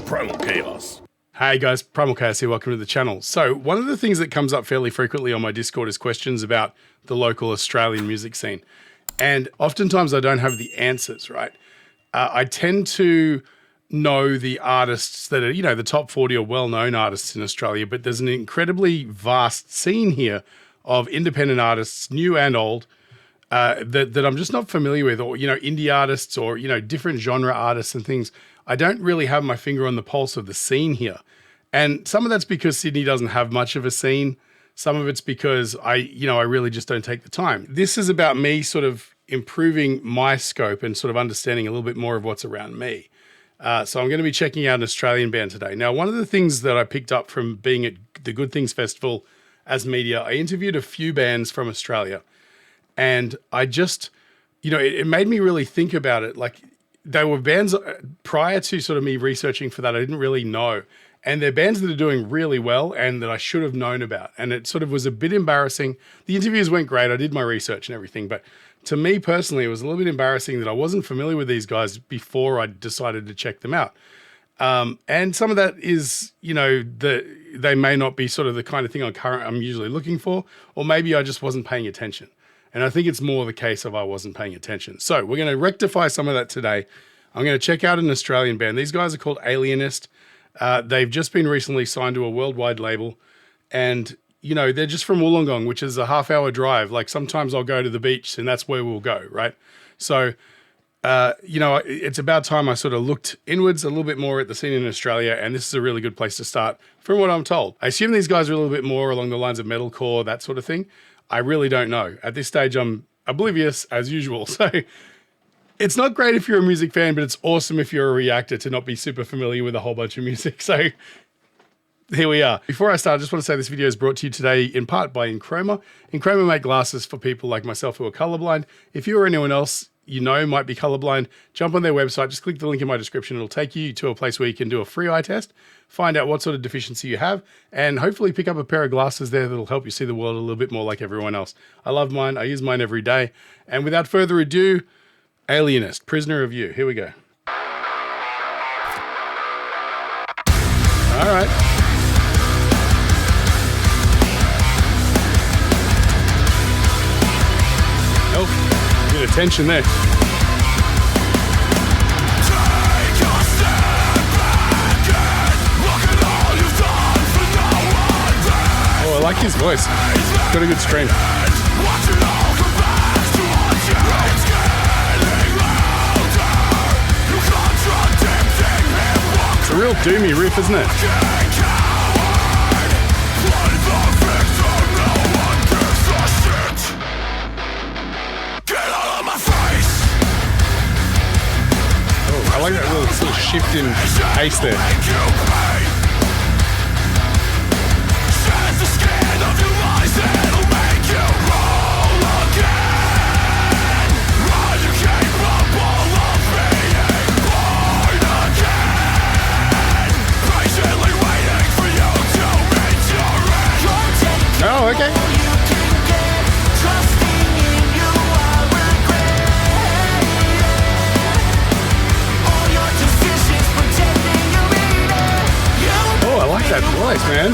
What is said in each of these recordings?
PrymalChaos. Hey guys, PrymalChaos here, welcome to the channel. So one of the things that comes up fairly frequently on my Discord is questions about the local Australian music scene. And oftentimes I don't have the answers, right? I tend to know the artists that are, you know, the top 40 or well-known artists in Australia, but there's an incredibly vast scene here of independent artists, new and old, that I'm just not familiar with, or, you know, indie artists or, you know, different genre artists and things. I don't really have my finger on the pulse of the scene here. And some of that's because Sydney doesn't have much of a scene. Some of it's because I really just don't take the time. This is about me sort of improving my scope and sort of understanding a little bit more of what's around me. So I'm going to be checking out an Australian band today. Now, one of the things that I picked up from being at the Good Things Festival as media, I interviewed a few bands from Australia. And I just, you know, it made me really think about it. Like, they were bands prior to sort of me researching for that, I didn't really know. And they're bands that are doing really well and that I should have known about. And it sort of was a bit embarrassing. The interviews went great. I did my research and everything. But to me personally, it was a little bit embarrassing that I wasn't familiar with these guys before I decided to check them out. And some of that is, you know, they may not be sort of the kind of thing I'm usually looking for, or maybe I just wasn't paying attention. And I think it's more the case of I wasn't paying attention. So we're going to rectify some of that today. I'm going to check out an Australian band. These guys are called Alienist. They've just been recently signed to a worldwide label. And, you know, they're just from Wollongong, which is a half-hour drive. Like, sometimes I'll go to the beach and that's where we'll go, right? So, you know, it's about time I sort of looked inwards a little bit more at the scene in Australia, and this is a really good place to start from what I'm told. I assume these guys are a little bit more along the lines of metalcore, that sort of thing. I really don't know. At this stage, I'm oblivious as usual. So it's not great if you're a music fan, but it's awesome if you're a reactor to not be super familiar with a whole bunch of music. So here we are. Before I start, I just want to say this video is brought to you today in part by Enchroma. Enchroma make glasses for people like myself who are colorblind. If you or anyone else you know might be colorblind, jump on their website, just click the link in my description. It'll take you to a place where you can do a free eye test, find out what sort of deficiency you have, and hopefully pick up a pair of glasses there that'll help you see the world a little bit more like everyone else. I love mine. I use mine every day. And without further ado, Alienist, Prisoner of You. Here we go. All right. Oh, bit of tension there. I like his voice. Got a good stream. It's a real doomy riff, isn't it? Oh, I like that little sort of shift in pace there. Oh, okay. Oh, I like that voice, man.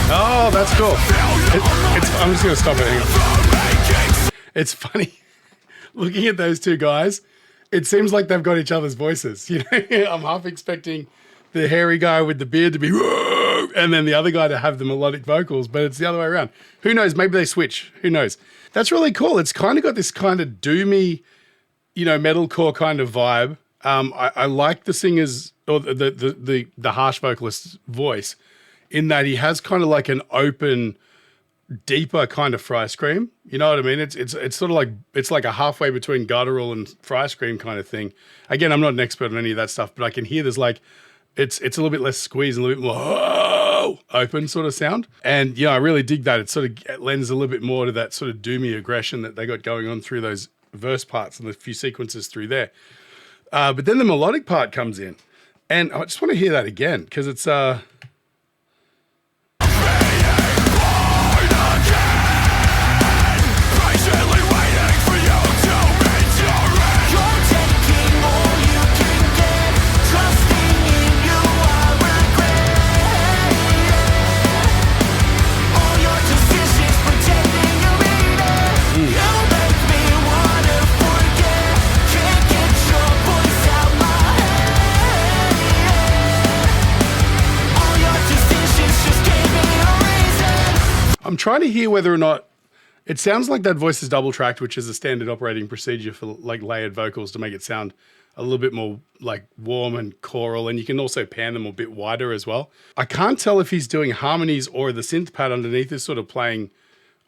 Oh, that's cool. I'm just going to stop it. Hang on. It's funny. Looking at those two guys, it seems like they've got each other's voices. You know, I'm half expecting the hairy guy with the beard to be, whoa, and then the other guy to have the melodic vocals, but it's the other way around. Who knows? Maybe they switch. Who knows? That's really cool. It's kind of got this kind of doomy, you know, metalcore kind of vibe. I like the singer's or the harsh vocalist's voice in that he has kind of like an open, deeper kind of Fry scream. You know what I mean? It's sort of like, it's like a halfway between guttural and Fry scream kind of thing. Again, I'm not an expert on any of that stuff, but I can hear there's like, it's a little bit less squeeze and a little bit more whoa, open sort of sound. And yeah, I really dig that. It sort of lends a little bit more to that sort of doomy aggression that they got going on through those verse parts and the few sequences through there. But then the melodic part comes in, and I just want to hear that again because it's I'm trying to hear whether or not it sounds like that voice is double tracked, which is a standard operating procedure for like layered vocals to make it sound a little bit more like warm and choral. And you can also pan them a bit wider as well. I can't tell if he's doing harmonies or the synth pad underneath is sort of playing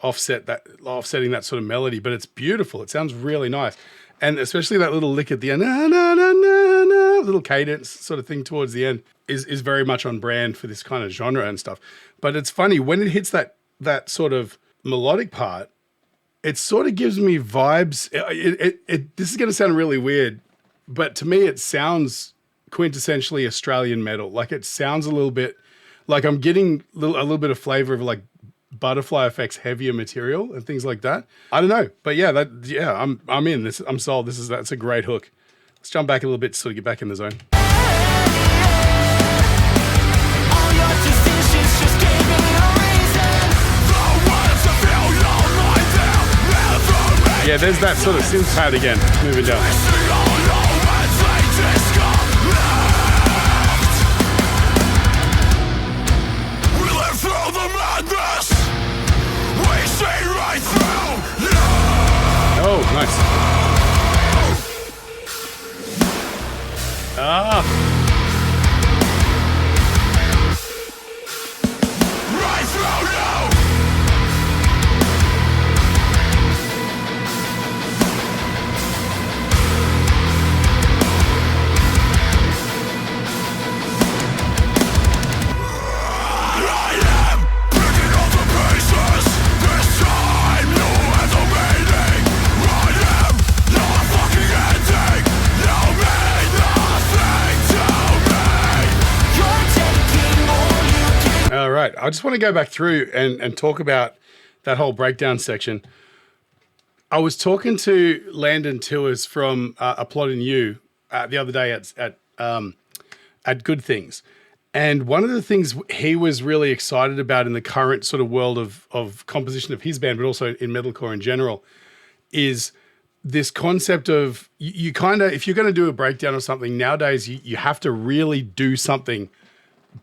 offsetting that sort of melody, but it's beautiful. It sounds really nice. And especially that little lick at the end, na, na, na, na, na, little cadence sort of thing towards the end is very much on brand for this kind of genre and stuff. But it's funny, when it hits that sort of melodic part, it sort of gives me vibes. This is going to sound really weird, but to me, it sounds quintessentially Australian metal. Like it sounds a little bit like I'm getting a little bit of flavor of like Butterfly Effect's heavier material and things like that. I don't know, but yeah, I'm in this. I'm sold. That's a great hook. Let's jump back a little bit to sort of get back in the zone. Yeah, there's that sort of synth pad again, moving down. Oh, nice. All right, I just want to go back through and talk about that whole breakdown section. I was talking to Landon Tewers from A Plot in You the other day at Good Things. And one of the things he was really excited about in the current sort of world of composition of his band, but also in metalcore in general, is this concept of you kind of, if you're going to do a breakdown or something nowadays, you have to really do something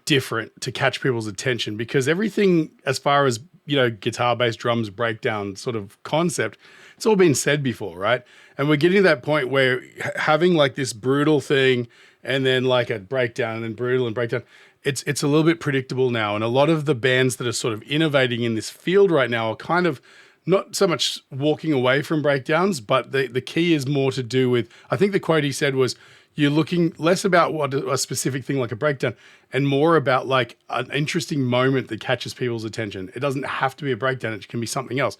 different to catch people's attention, because everything as far as, you know, guitar, bass, drums, breakdown sort of concept, it's all been said before, right? And we're getting to that point where having like this brutal thing and then like a breakdown and then brutal and breakdown, it's a little bit predictable now. And a lot of the bands that are sort of innovating in this field right now are kind of not so much walking away from breakdowns, but the key is more to do with, I think the quote he said was, you're looking less about what a specific thing like a breakdown and more about like an interesting moment that catches people's attention. It doesn't have to be a breakdown. It can be something else.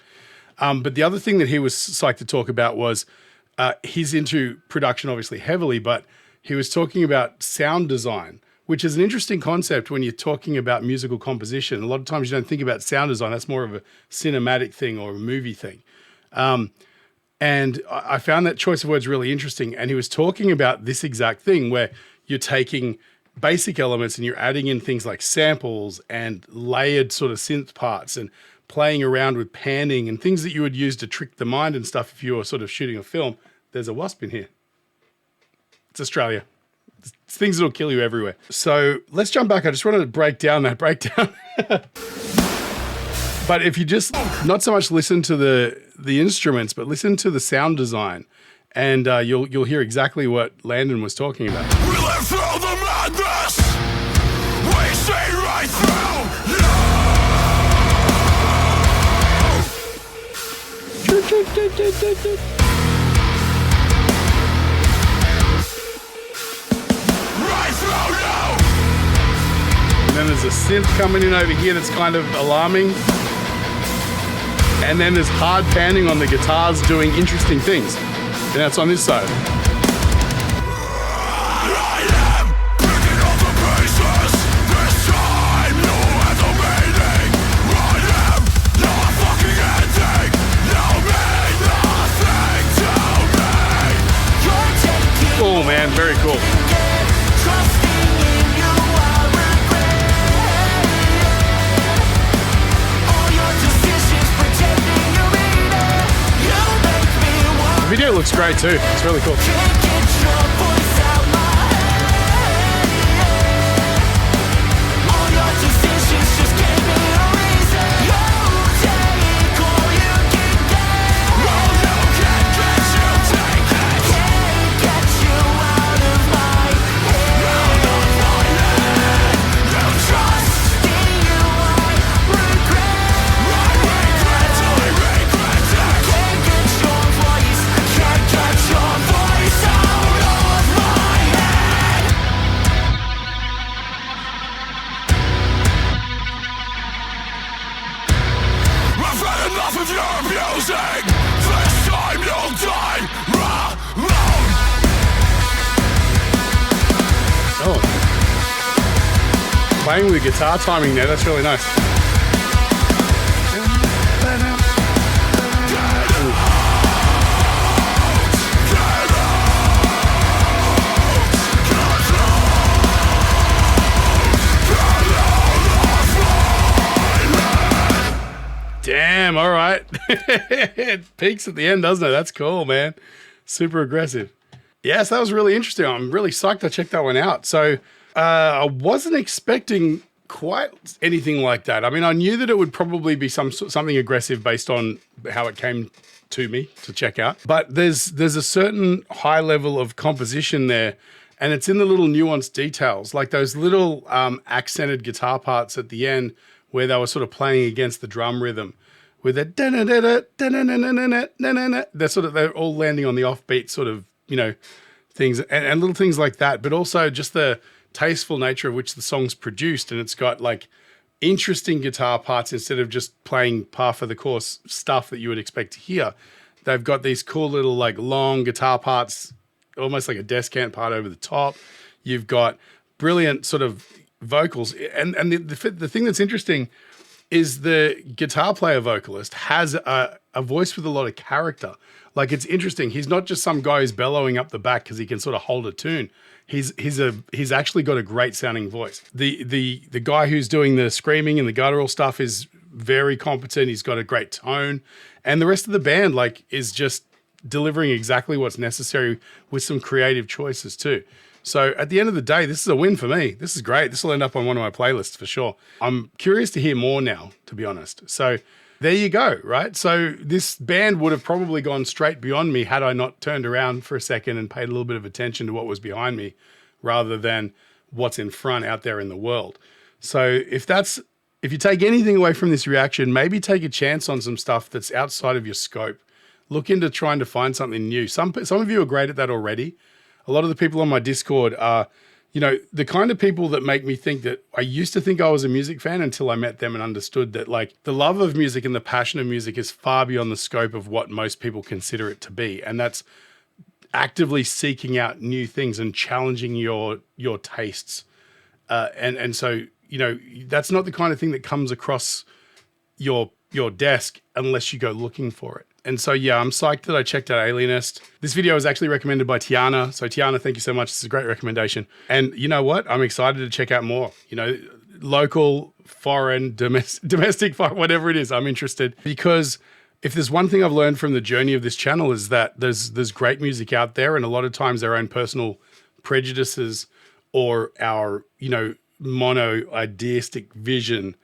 But the other thing that he was psyched to talk about was he's into production obviously heavily, but he was talking about sound design, which is an interesting concept when you're talking about musical composition. A lot of times you don't think about sound design. That's more of a cinematic thing or a movie thing. And I found that choice of words really interesting. And he was talking about this exact thing where you're taking basic elements and you're adding in things like samples and layered sort of synth parts and playing around with panning and things that you would use to trick the mind and stuff if you were sort of shooting a film. There's a wasp in here. It's Australia. It's things that'll kill you everywhere. So let's jump back. I just wanted to break down that breakdown. But if you just not so much listen to the instruments, but listen to the sound design, and you'll hear exactly what Landon was talking about. We live through the madness. We see right through you. Right through you. And then there's a synth coming in over here that's kind of alarming. And then there's hard panning on the guitars doing interesting things. And that's on this side. I am picking up the pieces. This time you have the meaning. I am your fucking ending. You mean nothing to me. You're taking. Oh man, very cool. Trusting in you, I regret. All your decisions pretending you're in it. You make me want. The video looks great too. It's really cool. Can't get your voice out my head. All your decisions just gave me a reason. You playing with guitar timing there. That's really nice. Damn, all right. It peaks at the end, doesn't it? That's cool, man. Super aggressive. Yes, that was really interesting. I'm really psyched I checked that one out. So I wasn't expecting quite anything like that. I mean, I knew that it would probably be something aggressive based on how it came to me to check out. But there's a certain high level of composition there, and it's in the little nuanced details, like those little accented guitar parts at the end where they were sort of playing against the drum rhythm with that they're all landing on the offbeat sort of, you know, things and little things like that, but also just the tasteful nature of which the song's produced. And it's got like interesting guitar parts instead of just playing par for the course stuff that you would expect to hear. They've got these cool little like long guitar parts, almost like a descant part over the top. You've got brilliant sort of vocals. And the thing that's interesting is the guitar player vocalist has a voice with a lot of character. Like, it's interesting. He's not just some guy who's bellowing up the back because he can sort of hold a tune. He's actually got a great sounding voice. The guy who's doing the screaming and the guttural stuff is very competent. He's got a great tone, and the rest of the band like is just delivering exactly what's necessary with some creative choices too. So at the end of the day, this is a win for me. This is great. This will end up on one of my playlists for sure. I'm curious to hear more now, to be honest. So there you go, right? So this band would have probably gone straight beyond me had I not turned around for a second and paid a little bit of attention to what was behind me rather than what's in front out there in the world. So if you take anything away from this reaction, maybe take a chance on some stuff that's outside of your scope. Look into trying to find something new. Some of you are great at that already. A lot of the people on my Discord are, you know, the kind of people that make me think that I used to think I was a music fan until I met them and understood that like the love of music and the passion of music is far beyond the scope of what most people consider it to be. And that's actively seeking out new things and challenging your tastes. And so, you know, that's not the kind of thing that comes across your desk unless you go looking for it. And so, yeah, I'm psyched that I checked out Alienist. This video was actually recommended by Tiana. So Tiana, thank you so much. This is a great recommendation. And you know what? I'm excited to check out more, you know, local, foreign, domestic, whatever it is. I'm interested because if there's one thing I've learned from the journey of this channel is that there's great music out there, and a lot of times our own personal prejudices or our, you know, mono-ideistic vision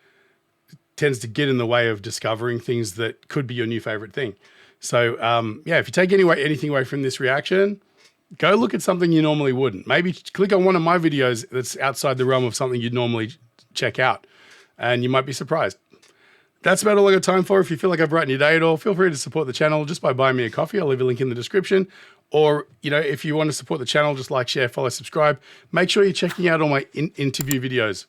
tends to get in the way of discovering things that could be your new favorite thing. So yeah, if you take anything away from this reaction, go look at something you normally wouldn't. Maybe click on one of my videos that's outside the realm of something you'd normally check out, and you might be surprised. That's about all I got time for. If you feel like I've brightened your day at all, feel free to support the channel just by buying me a coffee. I'll leave a link in the description. Or, you know, if you want to support the channel, just like, share, follow, subscribe. Make sure you're checking out all my interview videos.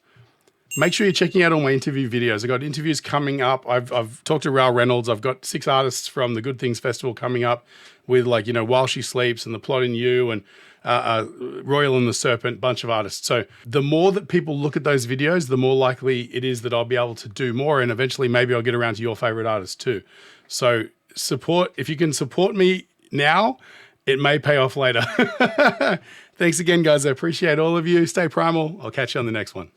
Make sure you're checking out all my interview videos. I've got interviews coming up. I've talked to Raul Reynolds. I've got 6 artists from the Good Things Festival coming up with, like, you know, While She Sleeps and The Plot in You and Royal and the Serpent, bunch of artists. So the more that people look at those videos, the more likely it is that I'll be able to do more, and eventually maybe I'll get around to your favorite artists too. So if you can support me now, it may pay off later. Thanks again, guys. I appreciate all of you. Stay primal. I'll catch you on the next one.